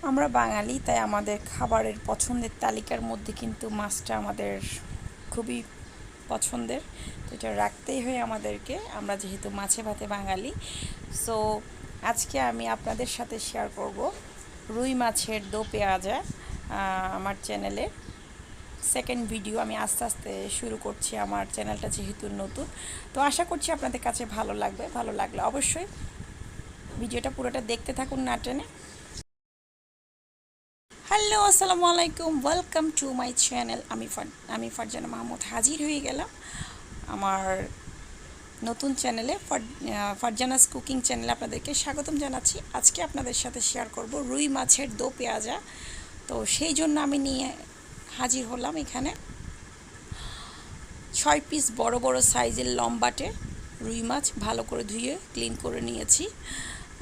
আমরা বাঙালি, তাই আমাদের খাবারের পছন্দের তালিকার মধ্যে কিন্তু মাছটা আমাদের খুবই পছন্দের। তো এটা রাখতেই হয় আমাদেরকে, আমরা যেহেতু মাছে ভাতে বাঙালি। সো আজকে আমি আপনাদের সাথে শেয়ার করব রুই মাছের দো পেঁয়াজা। আমার চ্যানেলে সেকেন্ড ভিডিও আমি আস্তে আস্তে শুরু করছি, আমার চ্যানেলটা যেহেতু নতুন। তো আশা করছি আপনাদের কাছে ভালো লাগবে। ভালো লাগলে অবশ্যই ভিডিওটা পুরোটা দেখতে থাকুন না টেনে। হ্যালো, আসসালামু আলাইকুম, ওয়েলকাম টু মাই চ্যানেল। আমি ফারজানা মাহমুদ হাজির হয়ে গেলাম আমার নতুন চ্যানেলে, ফারজানাস কুকিং চ্যানেলে আপনাদেরকে স্বাগতম জানাচ্ছি। আজকে আপনাদের সাথে শেয়ার করব রুই মাছের দো পেঁয়াজা। তো সেই জন্য আমি নিয়ে হাজির হলাম এখানে 6 পিস বড় বড় সাইজের লম্বাটে রুই মাছ ভালো করে ধুয়ে ক্লিন করে নিয়েছি।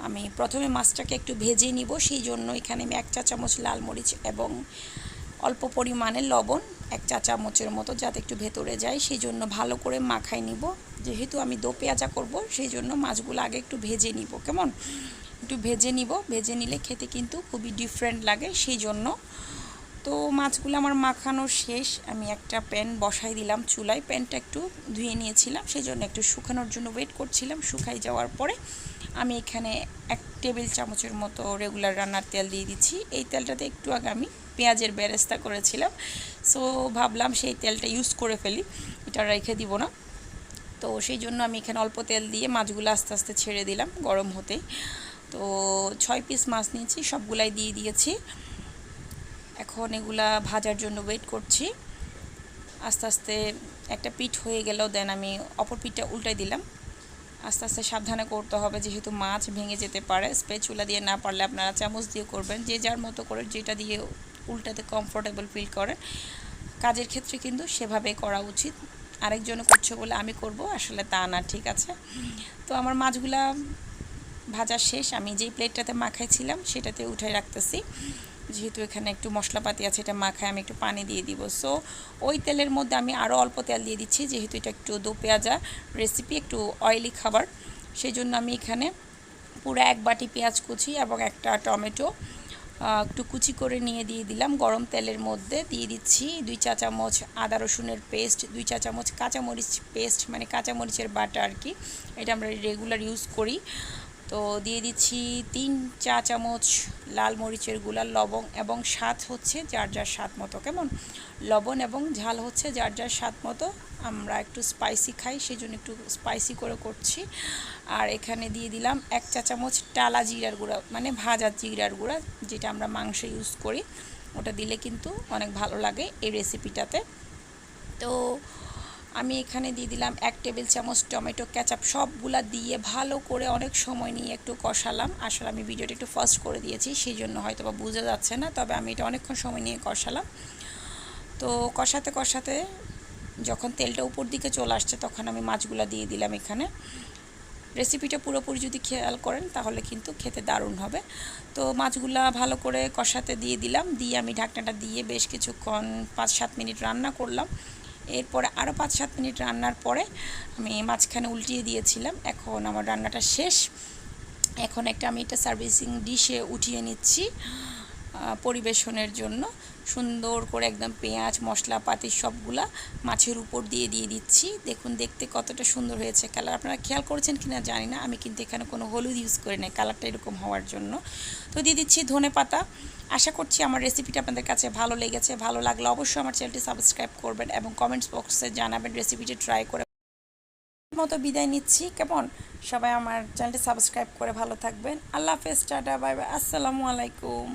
আমি প্রথমে মাছটাকে একটু ভেজে নিব, সেই জন্য এখানে আমি 1 চা চামচ লাল মরিচ এবং অল্প পরিমাণে লবণ 1 চা চামচের মতো, যাতে একটু ভেতরে যায়, সেই জন্য ভালো করে মাখাই নিব। যেহেতু আমি দো পেঁয়াজা করব, সেই জন্য মাছগুলো আগে একটু ভেজে নিব। কেমন একটু ভেজে নিব, ভেজে নিলে খেতে কিন্তু খুবই ডিফারেন্ট লাগে, সেই জন্য। তো মাছগুলো আমার মাখানো শেষ। আমি একটা প্যান বসাই দিলাম চুলায়, প্যানটা একটু ধুয়ে নিয়েছিলাম, সেই জন্য একটু শুকানোর জন্য ওয়েট করছিলাম। শুকাই যাওয়ার পরে আমি এখানে 1 টেবিল চামচের মতো রেগুলার রান্নার তেল দিয়ে দিচ্ছি। এই তেলটাতে একটু আগে আমি পেঁয়াজের বেরেস্তা করেছিলাম, সো ভাবলাম সেই তেলটা ইউজ করে ফেলি, এটা রেখে দিব না। তো সেই জন্য আমি এখানে অল্প তেল দিয়ে মাছগুলো আস্তে আস্তে ছেড়ে দিলাম গরম হতেই। তো 6 পিস মাছ নিয়েছি, সবগুলাই দিয়ে দিয়েছি। এখন এগুলা ভাজার জন্য ওয়েট করছি। আস্তে আস্তে একটা পিঠ হয়ে গেল, দেন আমি অপর পিঠটা উল্টাই দিলাম। আস্তে আস্তে সাবধানে করতে হবে, যেহেতু মাছ ভেঙে যেতে পারে। স্প্যাচুলা দিয়ে না পারলে আপনারা চামচ দিয়ে করবেন, যে যার মতো করে যেটা দিয়ে উল্টাতে কমফোর্টেবল ফিল করেন। কাজের ক্ষেত্রে কিন্তু সেভাবে করা উচিত। আরেকজনে করছে বলে আমি করব, আসলে তা না, ঠিক আছে। তো আমার মাছগুলা ভাজা শেষ। আমি যেই প্লেটটাতে মাখাইছিলাম সেটাতে উঠাই রাখতেছি, যেহেতু এখানে একটু মশলাপাতি আছে, এটা মাখায় আমি একটু পানি দিয়ে দিব। সো ওই তেলের মধ্যে আমি আরও অল্প তেল দিয়ে দিচ্ছি, যেহেতু এটা একটু দো পেঁয়াজা রেসিপি, একটু অয়েলি খাবার, সেই জন্য আমি এখানে পুরো 1 বাটি পেঁয়াজ কুচি এবং একটা টমেটো একটু কুচি করে নিয়ে দিয়ে দিলাম। গরম তেলের মধ্যে দিয়ে দিচ্ছি 2 চা চামচ আদা রসুনের পেস্ট, 2 চা চামচ কাঁচামরিচ পেস্ট, মানে কাঁচামরিচের বাটা আর কি, এটা আমরা রেগুলার ইউজ করি। তো দিয়ে দিচ্ছি 3 চা চামচ লাল মরিচের গুঁড়া, লবণ এবং স্বাদ হচ্ছে যার যার স্বাদ মতো। কেমন লবণ এবং ঝাল হচ্ছে যার যার স্বাদ মতো। আমরা একটু স্পাইসি খাই, সেই জন্য একটু স্পাইসি করে করছি। আর এখানে দিয়ে দিলাম 1 চা চামচ টালা জিরার গুঁড়া, মানে ভাজা জিরার গুঁড়া, যেটা আমরা মাংসে ইউজ করি। ওটা দিলে কিন্তু অনেক ভালো লাগে এই রেসিপিটাতে। তো আমি এখানে দিয়ে দিলাম 1 টেবিল চামচ টমেটো কেচাপ। সবগুলা দিয়ে ভালো করে অনেক সময় নিয়ে একটু কষালাম। আসলে আমি ভিডিওটা একটু ফাস্ট করে দিয়েছি, সেই জন্য হয়তো বা বোঝা যাচ্ছে না, তবে আমি এটা অনেকক্ষণ সময় নিয়ে কষালাম। তো কষাতে কষাতে যখন তেলটা উপর দিকে চলে আসছে, তখন আমি মাছগুলা দিয়ে দিলাম এখানে। রেসিপিটা পুরোপুরি যদি খেয়াল করেন তাহলে কিন্তু খেতে দারুণ হবে। তো মাছগুলা ভালো করে কষাতে দিয়ে দিলাম, দিয়ে আমি ঢাকনাটা দিয়ে বেশ কিছুক্ষণ 5-7 মিনিট রান্না করলাম। এরপরে আরও 5-7 মিনিট রান্নার পরে আমি মাঝখানে উল্টিয়ে দিয়েছিলাম। এখন আমার রান্নাটা শেষ। এখন আমি এটা সার্ভিসিং ডিশে উঠিয়ে নিচ্ছি পরিবেশনের জন্য। সুন্দর করে একদম পেঁয়াজ মশলাপাতি সবগুলা মাছের উপর দিয়ে দিচ্ছি। দেখুন দেখতে কতটা সুন্দর হয়েছে কালার, আপনারা খেয়াল করেছেন কিনা জানি না, আমি কিন্তু এখানে কোনো হলুদ ইউজ করি না কালারটা এরকম হওয়ার জন্য। তো দিয়ে দিচ্ছি ধনেপাতা। আশা করছি আমার রেসিপিটা আপনাদের কাছে ভালো লেগেছে। ভালো লাগলে অবশ্যই আমার চ্যানেলটি সাবস্ক্রাইব করবেন এবং কমেন্টস বক্সে জানাবেন রেসিপিটি ট্রাই করে। মতো বিদায় নিচ্ছি, কেমন সবাই আমার চ্যানেলটি সাবস্ক্রাইব করে ভালো থাকবেন। আল্লাহ হাফেজ, টাটা, বাই বাই, আসসালামু আলাইকুম।